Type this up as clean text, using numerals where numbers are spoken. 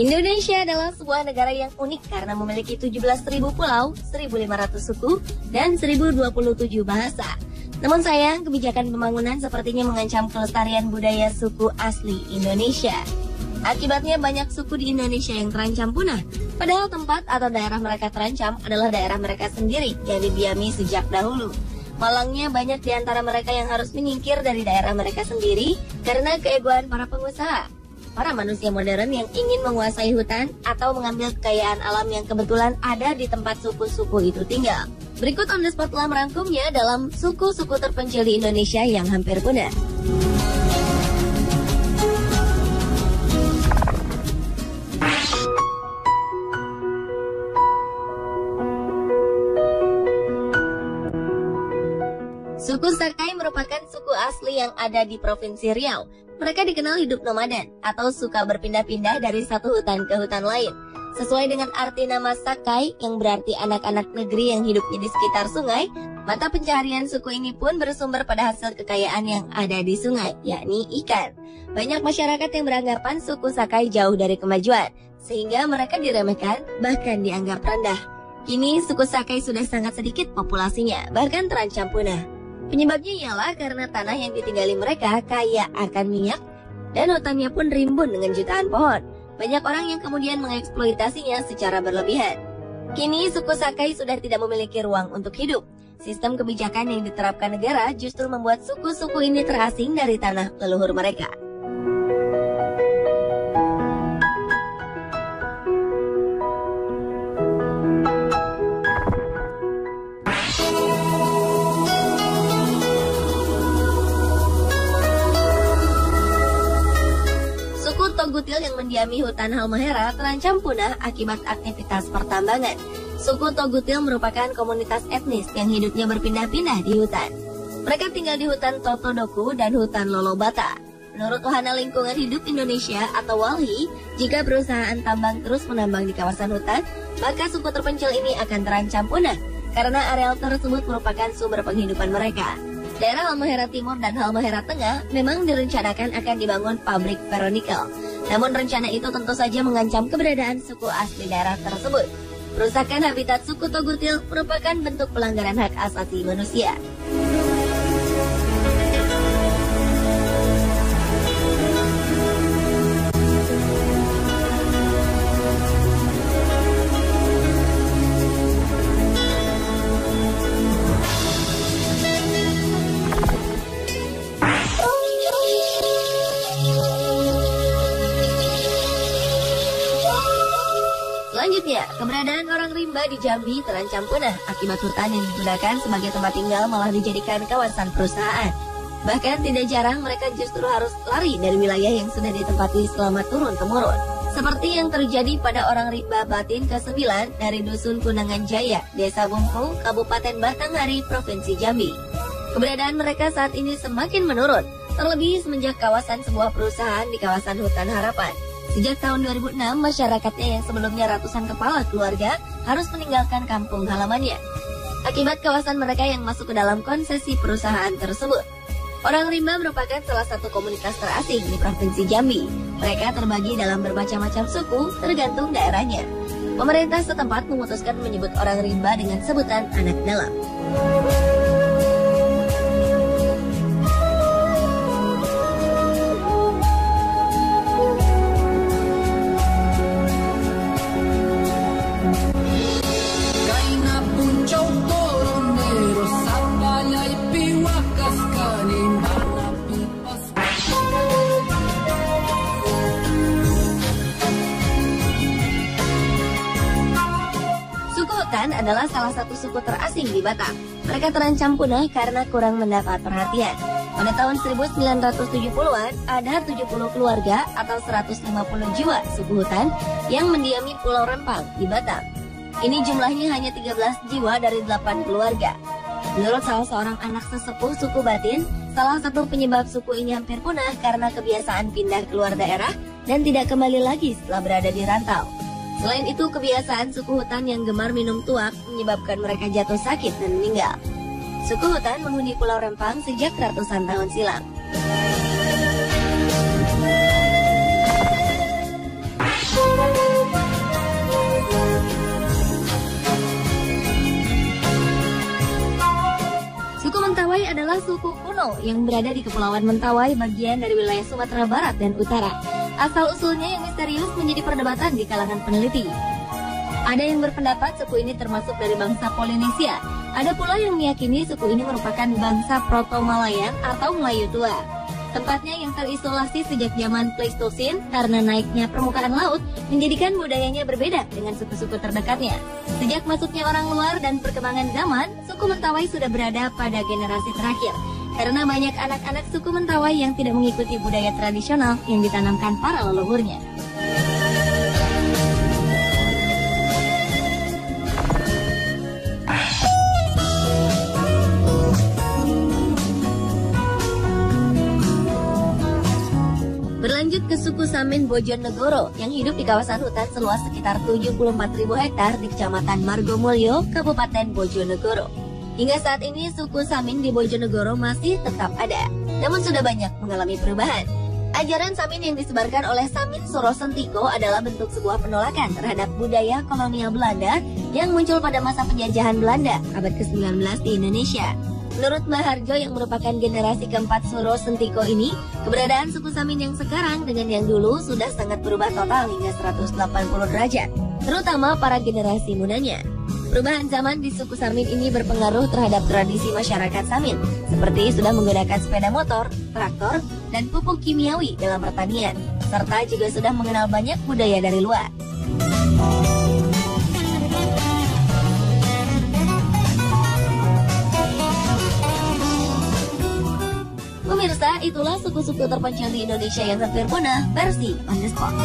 Indonesia adalah sebuah negara yang unik karena memiliki 17.000 pulau, 1.500 suku, dan 1.027 bahasa. Namun sayang, kebijakan pembangunan sepertinya mengancam kelestarian budaya suku asli Indonesia. Akibatnya banyak suku di Indonesia yang terancam punah. Padahal tempat atau daerah mereka terancam adalah daerah mereka sendiri yang didiami sejak dahulu. Malangnya banyak di antara mereka yang harus menyingkir dari daerah mereka sendiri karena keegoan para pengusaha. Para manusia modern yang ingin menguasai hutan atau mengambil kekayaan alam yang kebetulan ada di tempat suku-suku itu tinggal. Berikut On The Spot telah merangkumnya dalam suku-suku terpencil di Indonesia yang hampir punah. Suku Sakai merupakan suku asli yang ada di Provinsi Riau. Mereka dikenal hidup nomaden atau suka berpindah-pindah dari satu hutan ke hutan lain. Sesuai dengan arti nama Sakai yang berarti anak-anak negeri yang hidupnya di sekitar sungai, mata pencaharian suku ini pun bersumber pada hasil kekayaan yang ada di sungai, yakni ikan. Banyak masyarakat yang beranggapan suku Sakai jauh dari kemajuan, sehingga mereka diremehkan, bahkan dianggap rendah. Kini suku Sakai sudah sangat sedikit populasinya, bahkan terancam punah. Penyebabnya ialah karena tanah yang ditinggali mereka kaya akan minyak dan hutannya pun rimbun dengan jutaan pohon. Banyak orang yang kemudian mengeksploitasinya secara berlebihan. Kini suku Sakai sudah tidak memiliki ruang untuk hidup. Sistem kebijakan yang diterapkan negara justru membuat suku-suku ini terasing dari tanah leluhur mereka. Togutil yang mendiami hutan Halmahera terancam punah akibat aktivitas pertambangan. Suku Togutil merupakan komunitas etnis yang hidupnya berpindah-pindah di hutan. Mereka tinggal di hutan Totodoku dan hutan Lolobata. Menurut Wahana Lingkungan Hidup Indonesia atau WALHI, jika perusahaan tambang terus menambang di kawasan hutan, maka suku terpencil ini akan terancam punah karena areal tersebut merupakan sumber penghidupan mereka. Daerah Halmahera Timur dan Halmahera Tengah memang direncanakan akan dibangun pabrik ferronikel. Namun rencana itu tentu saja mengancam keberadaan suku asli daerah tersebut. Perusakan habitat suku Togutil merupakan bentuk pelanggaran hak asasi manusia. Selanjutnya, keberadaan orang rimba di Jambi terancam punah akibat hutan yang digunakan sebagai tempat tinggal malah dijadikan kawasan perusahaan. Bahkan tidak jarang mereka justru harus lari dari wilayah yang sudah ditempati selama turun-temurun. Seperti yang terjadi pada orang rimba Batin ke-9 dari Dusun Kunangan Jaya, Desa Bungku, Kabupaten Batanghari, Provinsi Jambi. Keberadaan mereka saat ini semakin menurun, terlebih semenjak kawasan sebuah perusahaan di kawasan Hutan Harapan. Sejak tahun 2006, masyarakatnya yang sebelumnya ratusan kepala keluarga harus meninggalkan kampung halamannya akibat kawasan mereka yang masuk ke dalam konsesi perusahaan tersebut. Orang rimba merupakan salah satu komunitas terasing di Provinsi Jambi. Mereka terbagi dalam bermacam-macam suku tergantung daerahnya. Pemerintah setempat memutuskan menyebut orang rimba dengan sebutan anak dalam. Hutan adalah salah satu suku terasing di Batam. Mereka terancam punah karena kurang mendapat perhatian. Pada tahun 1970-an, ada 70 keluarga atau 150 jiwa suku hutan yang mendiami Pulau Rempang di Batam. Ini jumlahnya hanya 13 jiwa dari 8 keluarga. Menurut salah seorang anak sesepuh suku Batin, salah satu penyebab suku ini hampir punah karena kebiasaan pindah keluar daerah dan tidak kembali lagi setelah berada di rantau. Selain itu, kebiasaan suku hutan yang gemar minum tuak menyebabkan mereka jatuh sakit dan meninggal. Suku hutan menghuni Pulau Rempang sejak ratusan tahun silam. suku kuno yang berada di Kepulauan Mentawai bagian dari wilayah Sumatera Barat dan Utara. Asal-usulnya yang misterius menjadi perdebatan di kalangan peneliti. Ada yang berpendapat suku ini termasuk dari bangsa Polinesia. Ada pula yang meyakini suku ini merupakan bangsa Proto-Malayan atau Melayu tua. Tempatnya yang terisolasi sejak zaman Pleistosen karena naiknya permukaan laut menjadikan budayanya berbeda dengan suku-suku terdekatnya. Sejak masuknya orang luar dan perkembangan zaman, suku Mentawai sudah berada pada generasi terakhir. Karena banyak anak-anak suku Mentawai yang tidak mengikuti budaya tradisional yang ditanamkan para leluhurnya. Berlanjut ke suku Samin Bojonegoro yang hidup di kawasan hutan seluas sekitar 74.000 hektar di Kecamatan Margomulyo, Kabupaten Bojonegoro. Hingga saat ini suku Samin di Bojonegoro masih tetap ada, namun sudah banyak mengalami perubahan. Ajaran Samin yang disebarkan oleh Samin Suro Sentiko adalah bentuk sebuah penolakan terhadap budaya kolonial Belanda yang muncul pada masa penjajahan Belanda abad ke-19 di Indonesia. Menurut Mbah Harjo yang merupakan generasi keempat Suro Sentiko ini, keberadaan suku Samin yang sekarang dengan yang dulu sudah sangat berubah total hingga 180 derajat, terutama para generasi mudanya. Perubahan zaman di suku Samin ini berpengaruh terhadap tradisi masyarakat Samin, seperti sudah menggunakan sepeda motor, traktor, dan pupuk kimiawi dalam pertanian, serta juga sudah mengenal banyak budaya dari luar. Pemirsa, itulah suku-suku terpencil di Indonesia yang hampir punah versi On The Spot.